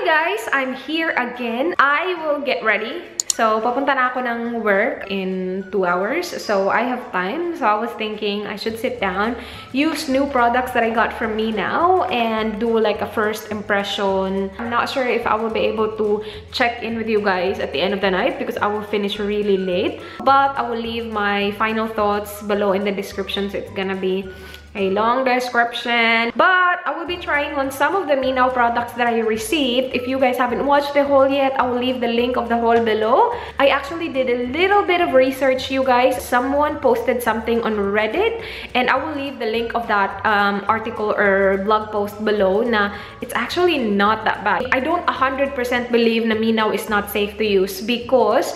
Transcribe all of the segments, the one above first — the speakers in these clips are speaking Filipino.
Hi guys! I'm here again. I will get ready. So, papunta na ako ng work in 2 hours. So, I have time. So, I was thinking I should sit down, use new products that I got from Me Now, and do like a first impression. I'm not sure if I will be able to check in with you guys at the end of the night because I will finish really late. But I will leave my final thoughts below in the description. So, it's gonna be a long description, but I will be trying on some of the Me Now products that I received. If you guys haven't watched the haul yet, I will leave the link of the haul below. I actually did a little bit of research, you guys. Someone posted something on Reddit, and I will leave the link of that article or blog post below. Na it's actually not that bad. I don't 100% believe na Me Now is not safe to use because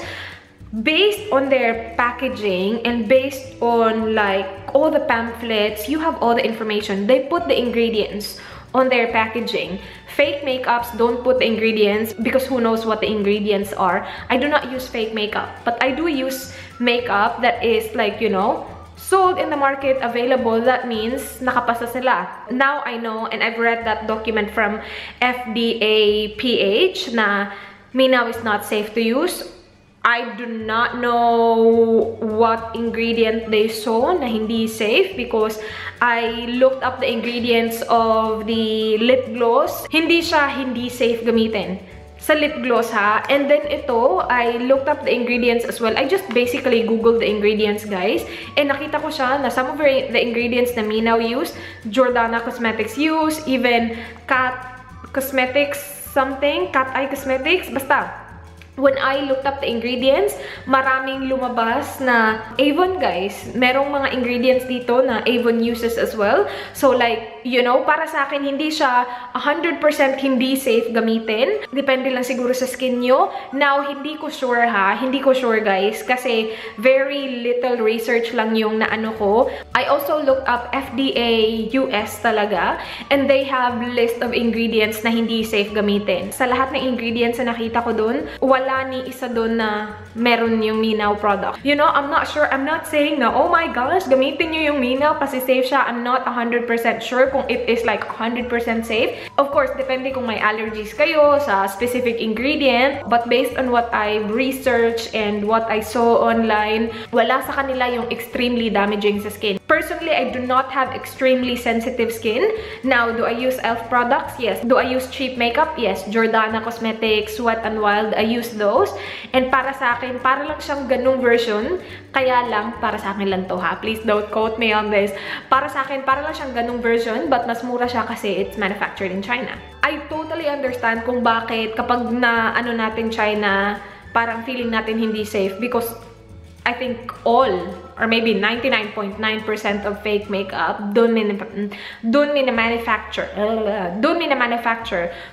based on their packaging and based on like all the pamphlets, you have all the information. They put the ingredients on their packaging. Fake makeups don't put the ingredients because who knows what the ingredients are. I do not use fake makeup, but I do use makeup that is like, you know, sold in the market, available. That means nakapasa sila. Now I know, and I've read that document from FDA PH na Me Now is not safe to use. I do not know what ingredient they saw na hindi safe because I looked up the ingredients of the lip gloss. Hindi siya hindi safe gamitin sa lip gloss ha. And then ito, I looked up the ingredients as well. I just basically googled the ingredients, guys. And nakita ko siya na some of the ingredients na Me Now use, Jordana Cosmetics use, even Cat Cosmetics something, Cat Eye Cosmetics, basta. When I looked up the ingredients, maraming lumabas na Avon, guys. Merong mga ingredients dito na Avon uses as well. So like, you know, para sa akin, hindi siya 100% hindi safe gamitin. Depende lang siguro sa skin nyo. Now, hindi ko sure ha. Hindi ko sure, guys. Kasi very little research lang yung naano ko. I also looked up FDA US talaga. And they have list of ingredients na hindi safe gamitin. Sa lahat ng ingredients na nakita ko dun, wala ni isa doon na meron yung Me Now product. You know, I'm not sure. I'm not saying na, oh my gosh, gamitin nyo yung Me Now kasi safe siya. I'm not 100% sure kung it is like 100% safe. Of course, depende kung may allergies kayo sa specific ingredient. But based on what I've researched and what I saw online, wala sa kanila yung extremely damaging sa skin. Personally, I do not have extremely sensitive skin. Now, do I use e.l.f. products? Yes. Do I use cheap makeup? Yes. Jordana Cosmetics, Wet n Wild, I use those. And para sa akin, para lang siyang ganung version. Kaya lang, para sa akin lang to ha. Please don't quote me on this. Para sa akin, para lang siyang ganung version, but mas mura siya kasi it's manufactured in China. I totally understand kung bakit kapag na ano natin China, parang feeling natin hindi safe because I think all or maybe 99.9% of fake makeup dun manufacture.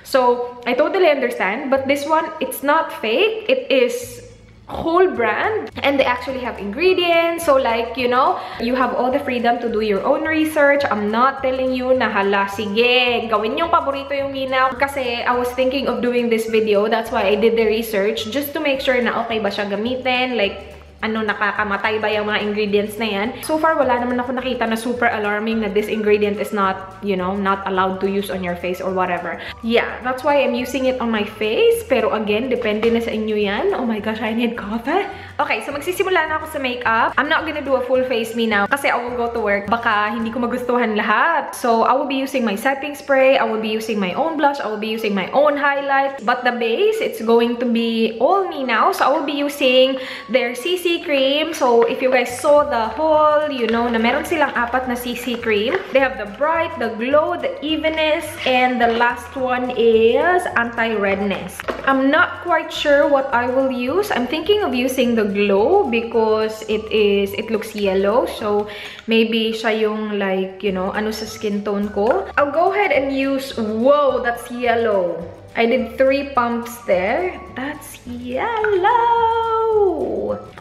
So I totally understand, but this one, it's not fake. It is whole brand and they actually have ingredients. So like, you know, you have all the freedom to do your own research. I'm not telling you na hala, sige, gawin yung paborito yung Me Now. Kasi I was thinking of doing this video. That's why I did the research just to make sure na okay ba siya gamitin. Like, ano, nakakamatay ba yung mga ingredients na yan. So far, wala naman ako nakita na super alarming na this ingredient is not, you know, not allowed to use on your face or whatever. Yeah, that's why I'm using it on my face. Pero again, depende na sa inyo yan. Oh my gosh, I need coffee. Okay, so magsisimula na ako sa makeup. I'm not gonna do a full face Me Now kasi I will go to work. Baka hindi ko magustuhan lahat. So I will be using my setting spray. I will be using my own blush. I will be using my own highlight. But the base, it's going to be all Me Now. So I will be using their CC cream. So if you guys saw the haul, you know na meron silang 4 na CC cream. They have the bright, the glow, the evenness, and the last one is anti-redness. I'm not quite sure what I will use. I'm thinking of using the glow because it looks yellow. So maybe siya yung like, you know, ano sa skin tone ko. I'll go ahead and use, whoa, that's yellow. I did 3 pumps there. That's yellow.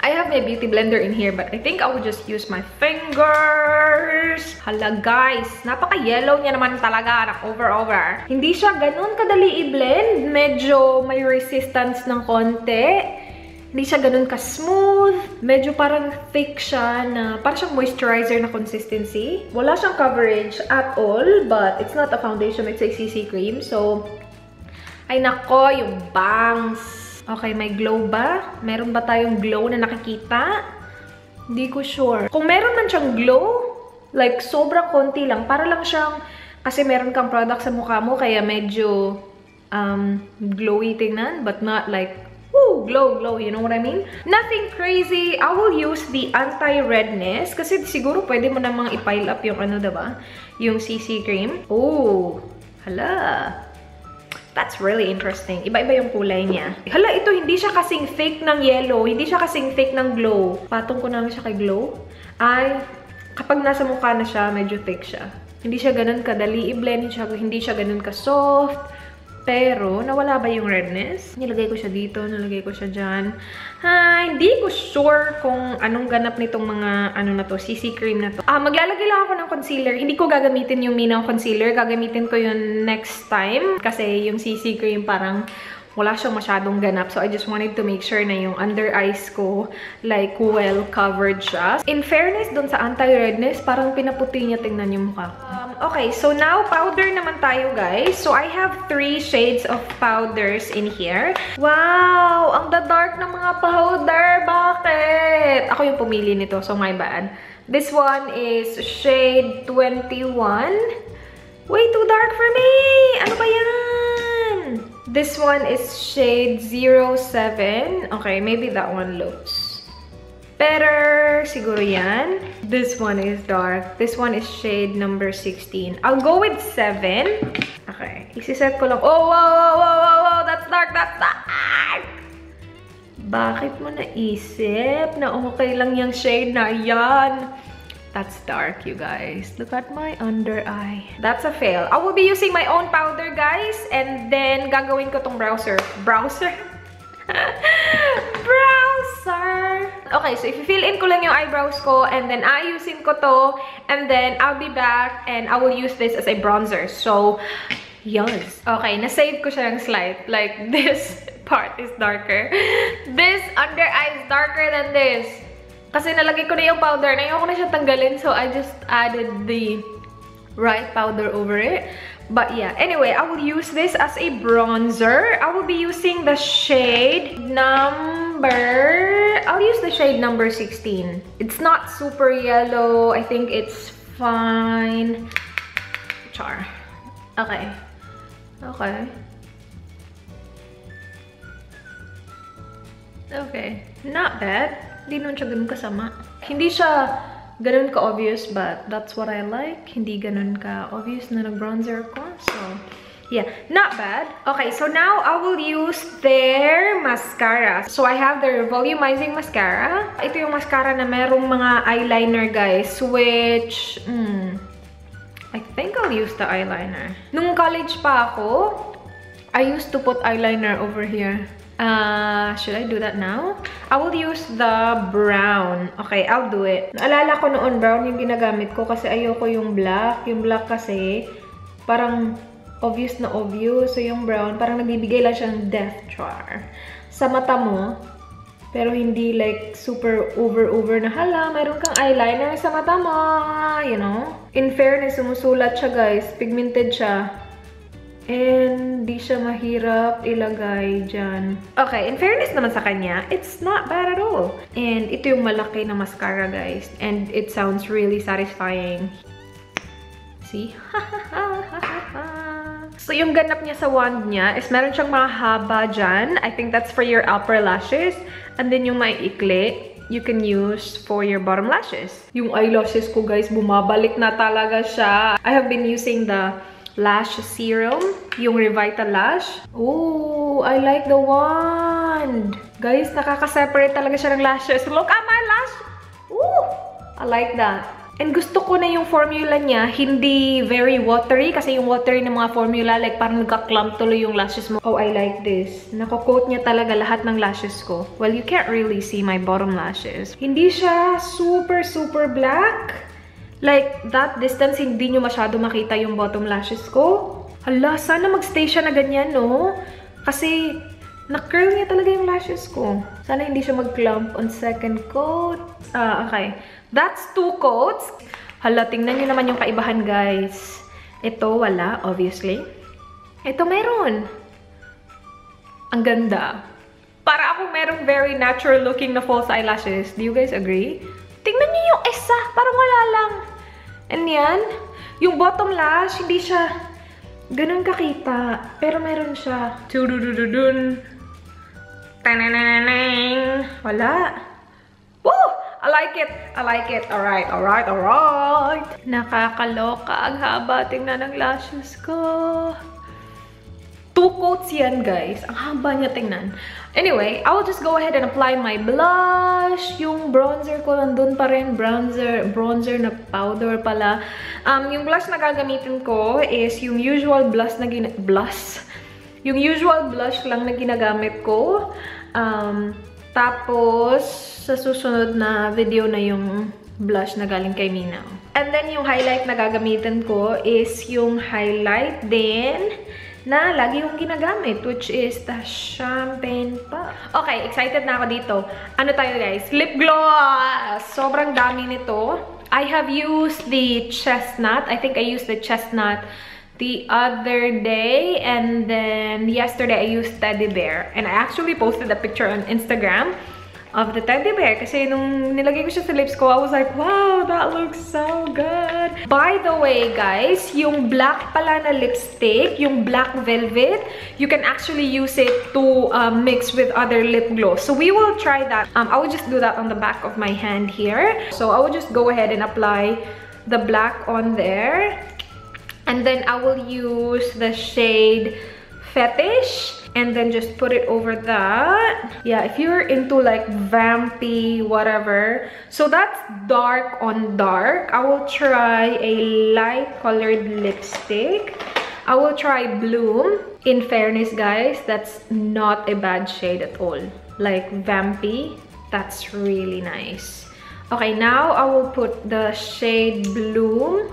I have my beauty blender in here, but I think I will just use my fingers. Hala guys, napaka-yellow niya naman talaga. Over. Hindi siya ganun kadali i-blend. Medyo may resistance ng konti. Hindi siya ganun ka-smooth. Medyo parang thick siya na parang siyang moisturizer na consistency. Wala siyang coverage at all, but it's not a foundation, it's a CC cream. So Ay nako, yung bangs. Okay, may glow ba? Meron ba tayong glow na nakikita? Hindi ko sure. Kung meron man siyang glow, like sobrang konti lang, para lang siyang, kasi meron kang product sa mukha mo, kaya medyo glowy tingnan, but not like, woo, glow, you know what I mean? Nothing crazy. I will use the anti-redness, kasi siguro pwede mo namang i-pile up yung ano, diba? Yung CC cream. Oh, hala. That's really interesting. Iba-iba yung kulay niya. Hala, ito hindi siya kasing thick ng yellow. Hindi siya kasing thick ng glow. Patong ko namin siya kay glow. Ay, kapag nasa mukha na siya, medyo thick siya. Hindi siya ganun kadali i-blend. Hindi siya ganun ka-soft. Pero, nawala ba yung redness? Nilagay ko siya dito, nilagay ko siya dyan. Hindi ko sure kung anong ganap nitong mga, ano na to, CC cream na to. Maglalagay lang ako ng concealer. Hindi ko gagamitin yung Minaw concealer. Gagamitin ko yun next time. Kasi yung CC cream parang wala siyang masyadong ganap. So, I just wanted to make sure na yung under eyes ko, like, well covered siya. In fairness, dun sa anti-redness, parang pinaputi niya, tingnan yung mukha ko. Okay, so now, powder naman tayo, guys. So, I have 3 shades of powders in here. Wow! Ang dark ng mga powder! Bakit? Ako yung pumili nito, so my bad. This one is shade 21. Way too dark for me! Ano ba yan? This one is shade 07. Okay, maybe that one looks better. Siguro yan. This one is dark. This one is shade number 16. I'll go with 7. Okay. Isiset ko lang. Oh, wow. That's dark. That's dark. Bakit mo naisip na okay lang yung shade na yan? That's dark, you guys. Look at my under eye. That's a fail. I will be using my own powder, guys. And then, gagawin ko tong browser. Browser? Okay, so i-fill in ko lang yung eyebrows ko. And then, ayusin ko to. And then, I'll be back. And I will use this as a bronzer. So, yes. Okay, na-save ko siya ng slide. Like, this part is darker. This under eye is darker than this. Kasi nalagay ko na yung powder. Ayoko na siya tanggalin. So, I just added the right powder over it. But yeah. Anyway, I will use this as a bronzer. I will be using the shade number... I'll use the shade number 16. It's not super yellow. I think it's fine. Char. Okay. Okay. Okay. Not bad. Hindi nun siya ganun kasama. Hindi siya ganun ka-obvious, but that's what I like. Hindi ganun ka-obvious na nag-bronzer ko. So, yeah. Not bad. Okay, so now I will use their mascara. So, I have their volumizing mascara. Ito yung mascara na merong mga eyeliner, guys. Which, I think I'll use the eyeliner. Nung college pa ako, I used to put eyeliner over here. Should I do that now? I will use the brown. Okay, I'll do it. Naalala ko noon, brown yung ginagamit ko kasi ayoko yung black. Yung black kasi, parang obvious na obvious. So, yung brown, parang nagbibigay lang siya ng death char sa mata mo. Pero hindi like super over na, hala, mayroon kang eyeliner sa mata mo. You know? In fairness, sumusulat siya, guys. Pigmented siya. And di siya mahirap ilagay dyan. Okay, in fairness naman sa kanya, it's not bad at all. And ito yung malaki na mascara, guys. And it sounds really satisfying. See? So, yung ganap niya sa wand niya is meron siyang mga haba dyan. I think that's for your upper lashes. And then yung maiikli, you can use for your bottom lashes. Yung eyelashes ko, guys, bumabalik na talaga siya. I have been using the lash serum, yung Revitalash. Oh, I like the wand. Guys, nakaka-separate talaga siya ng lashes. Look at my lash. Ooh, I like that. And gusto ko na yung formula niya, hindi very watery. Kasi yung watery ng mga formula, like parang nagka-clump tuloy yung lashes mo. Oh, I like this. Nako-coat niya talaga lahat ng lashes ko. Well, you can't really see my bottom lashes. Hindi siya super black. Like, that distance, hindi nyo masyado makita yung bottom lashes ko. Hala, sana magstay siya na ganyan, no? Kasi, na-curl niya talaga yung lashes ko. Sana hindi siya mag-clump on second coat. Okay. That's 2 coats. Hala, tingnan nyo naman yung kaibahan, guys. Ito, wala, obviously. Ito, meron. Ang ganda. Para ako merong very natural looking na false eyelashes. Do you guys agree? Tingnan niyo yung isa. Parang wala lang. And yan. Yung bottom lash, hindi siya ganun kakita. Pero meron siya. Tududududun. Tanananang. Wala. Woo! I like it. I like it. Alright, alright, alright. Nakakaloka. Ang haba. Tingnan ang lashes ko. 2 coats yan, guys. Ang haba niya tingnan. Anyway, I will just go ahead and apply my blush. Yung bronzer ko nandun pa rin. Bronzer na powder pala. Yung blush na gagamitin ko is yung usual blush na yung usual blush lang na ginagamit ko. Tapos, sa susunod na video na yung blush na galing kay Minaw. And then, yung highlight na gagamitin ko is yung highlight din na lagi yung ginagamit, which is the Champagne Pop. Okay, excited na ako dito. Ano tayo, guys? Lip gloss! Sobrang dami nito. I have used the Chestnut. I think I used the Chestnut the other day, and then yesterday I used Teddy Bear. And I actually posted a picture on Instagram of the Teddy Bear kasi nung nilagay ko siya sa lips ko, I was like, wow, that looks so good. By the way, guys, yung black pala na lipstick, yung Black Velvet, you can actually use it to mix with other lip gloss. So we will try that. I will just do that on the back of my hand here. So I will just go ahead and apply the black on there. And then I will use the shade Fetish. And then just put it over that. Yeah, if you're into like vampy, whatever. So that's dark on dark. I will try a light colored lipstick. I will try Bloom. In fairness, guys, that's not a bad shade at all. Like vampy, that's really nice. Okay, now I will put the shade Bloom.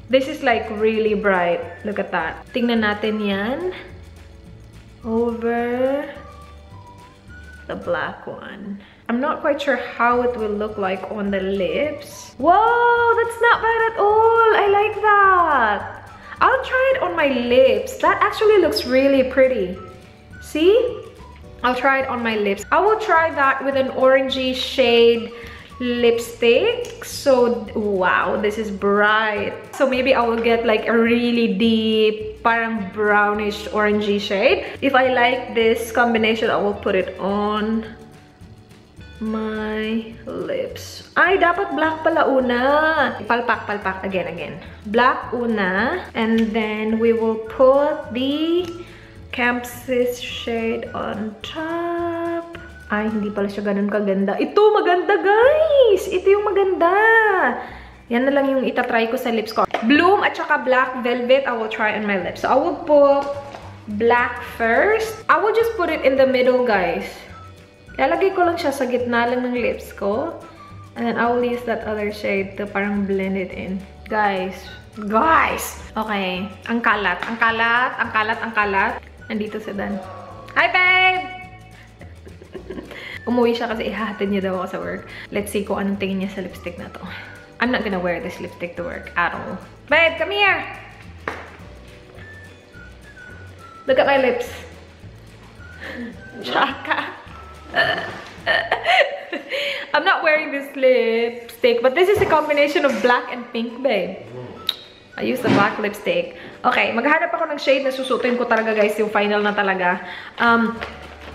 This is like really bright. Look at that. Tingnan natin yan. Over the black one. I'm not quite sure how it will look like on the lips. Whoa, that's not bad at all. I like that. I'll try it on my lips. That actually looks really pretty. See? I'll try it on my lips. I will try that with an orangey shade lipstick. So wow, this is bright. So maybe I will get like a really deep, parang brownish orangey shade. If I like this combination, I will put it on my lips. Ay, dapat black pala una. Palpak again. Black una, and then we will put the Campsis shade on top. Ay, hindi pala siya ganun kaganda. Ito, maganda, guys! Ito yung maganda. Yan na lang yung itatry ko sa lips ko. Bloom at saka Black Velvet, I will try on my lips. So, I will put black first. I will just put it in the middle, guys. Lalagay ko lang siya sa gitna lang ng lips ko. And then, I will use that other shade to parang blend it in. Guys! Okay. Ang kalat. Nandito si Dan. Hi, babe! Umuwi siya kasi ihahatid niya daw ako sa work. Let's see kung anong tingin niya sa lipstick na to. I'm not gonna wear this lipstick to work at all. Babe, come here! Look at my lips. Chaka. I'm not wearing this lipstick, but this is a combination of black and pink, babe. I use the black lipstick. Okay, maghanap ako ng shade na susutin ko talaga, guys, yung final na talaga.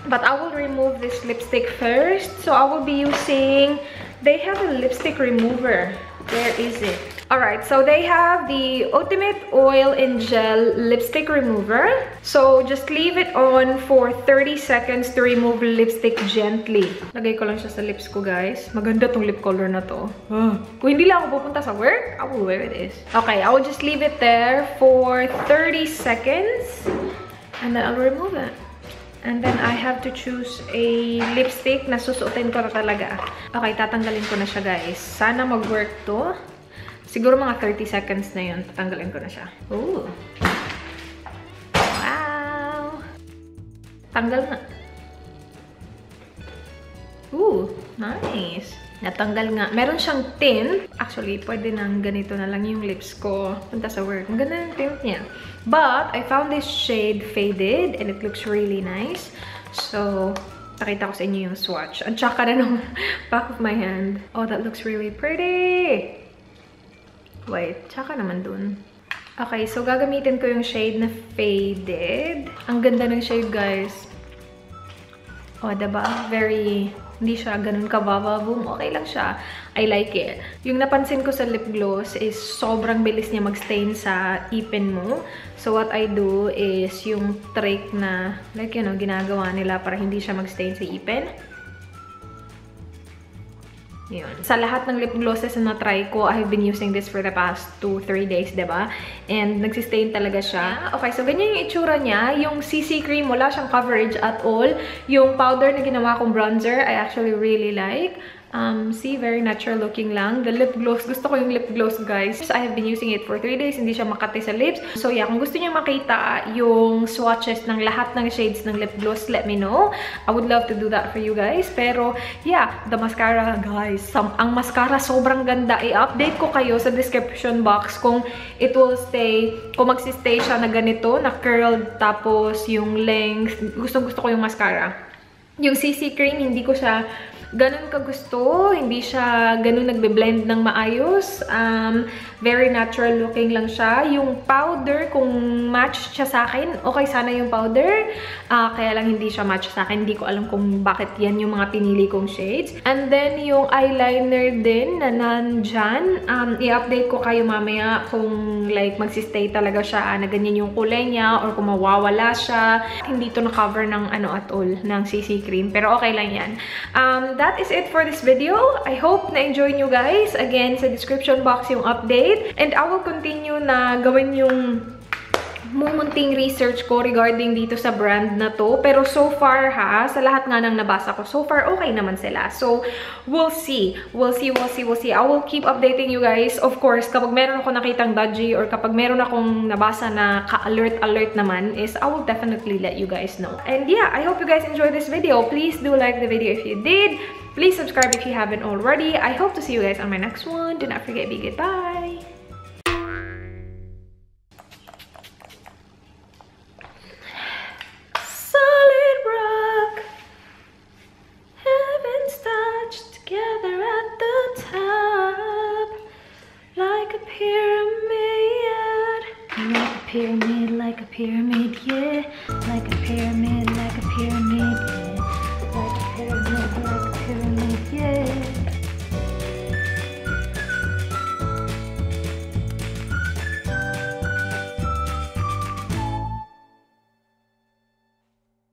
But I will remove this lipstick first. So I will be using, they have a lipstick remover. Where is it? Alright, so they have the Ultimate Oil and Gel Lipstick Remover. So just leave it on for 30 seconds to remove lipstick gently. Lagay ko lang siya sa lips ko, guys. Maganda tong lip color na to. Kung hindi lang ako pupunta sa work, I will wear this. Okay, I will just leave it there for 30 seconds. And then I'll remove it. And then I have to choose a lipstick na susuotin ko na talaga. Okay, tatanggalin ko na siya, guys. Sana mag-work to. Siguro mga 30 seconds na yun. Tatanggalin ko na siya. Ooh. Wow. Tanggal na. Ooh, nice. Natanggal nga. Meron siyang tint. Actually, pwede nang ganito na lang yung lips ko. Punta sa work. Ang ganda yung tint niya. But, I found this shade Faded and it looks really nice. So, nakita ko sa inyo yung swatch. Ang tsaka na ng back of my hand. Oh, that looks really pretty! Wait, tsaka naman dun. Okay, so gagamitin ko yung shade na Faded. Ang ganda ng shade, guys. Oh, diba? Very... Hindi siya ganun kababa-boom. Okay lang siya. I like it. Yung napansin ko sa lip gloss is sobrang bilis niya mag-stain sa ipin mo. So, what I do is yung trick na, like, you know, ginagawa nila para hindi siya mag-stain sa ipin. Yun. Sa lahat ng lip glosses na na-try ko, I have been using this for the past 2-3 days, diba? And nagsistain talaga siya. Okay, so ganyan yung itsura niya. Yung CC cream, wala siyang coverage at all. Yung powder na ginawa kong bronzer, I actually really like. See, very natural looking lang. The lip gloss, gusto ko yung lip gloss, guys. So, I have been using it for 3 days. Hindi siya makati sa lips. So, yeah, kung gusto niyo makita yung swatches ng lahat ng shades ng lip gloss, let me know. I would love to do that for you guys. Pero, yeah, the mascara, guys. Ang mascara, sobrang ganda. I-update ko kayo sa description box kung it will stay, kung magsistay siya na ganito, na curled, tapos yung length. Gusto ko yung mascara. Yung CC cream, hindi ko siya ganun kagusto, hindi siya ganun nagbe-blend ng maayos. Very natural looking lang siya. Yung powder, kung match siya sa akin, okay sana yung powder. Kaya lang hindi siya match sa akin. Hindi ko alam kung bakit yan yung mga pinili kong shades. And then, yung eyeliner din na nandyan. I-update ko kayo mamaya kung like magsistay talaga siya na ganyan yung kulay niya or kung mawawala siya. Hindi to na-cover ng ano at all, ng CC cream. Pero okay lang yan. That is it for this video. I hope na-enjoy nyo, guys. Again, sa description box yung update. And I will continue na gawin yung mumunting research ko regarding dito sa brand na to. Pero so far ha, sa lahat nga nang nabasa ko, so far okay naman sila. So, we'll see. We'll see. I will keep updating you guys. Of course, kapag meron ako nakitang dodgy or kapag meron akong nabasa na ka-alert naman is I will definitely let you guys know. And yeah, I hope you guys enjoyed this video. Please do like the video if you did. Please subscribe if you haven't already. I hope to see you guys on my next one. Do not forget, be good. Bye! Like a pyramid, yeah. Like a pyramid, like a pyramid.